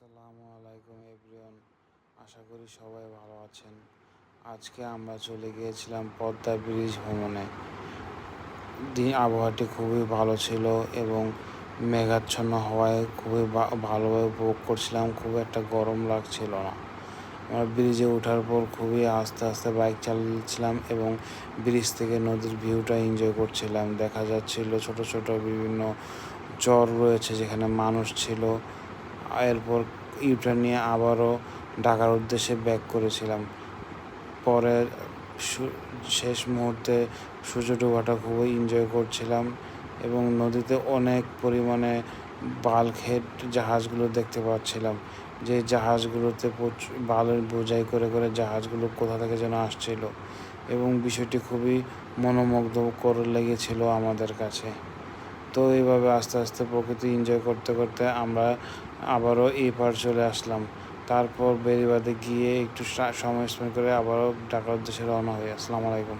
আসসালামু আলাইকুম এভরিওয়ান, আশা করি সবাই ভালো আছেন। আজকে আমরা চলে গিয়েছিলাম পদ্মা ব্রিজ ভ্রমণে। আবহাওয়াটি খুবই ভালো ছিল এবং মেঘাচ্ছন্ন হওয়ায় খুবই ভালোভাবে উপভোগ করছিলাম। খুব একটা গরম লাগছিল না। আমরা ব্রিজে ওঠার পর খুবই আস্তে আস্তে বাইক চালাচ্ছিলাম এবং ব্রিজ থেকে নদীর ভিউটা এনজয় করছিলাম। দেখা যাচ্ছিল ছোট ছোট বিভিন্ন চর রয়েছে যেখানে মানুষ ছিল। এরপর ইউটার্ন নিয়ে আবারও ঢাকার উদ্দেশ্যে ব্যাক করেছিলাম। পরে শেষ মুহূর্তে সূর্য ডোবাটা খুবই এনজয় করছিলাম এবং নদীতে অনেক পরিমাণে বাল্কহেড জাহাজগুলো দেখতে পাচ্ছিলাম, যে জাহাজগুলোতে বালুর বোঝাই করে করে জাহাজগুলো কোথা থেকে যেন আসছিল এবং বিষয়টি খুবই মনোমুগ্ধকর লেগেছিল আমাদের কাছে। তো এইভাবে আস্তে আস্তে প্রকৃতি এনজয় করতে করতে আমরা আবারও এই পার চলে আসলাম। তারপর বেড়িবাঁধে গিয়ে একটু সময় স্পেন্ড করে আবারও ঢাকার উদ্দেশ্যে রওনা হই। আসসালামু আলাইকুম।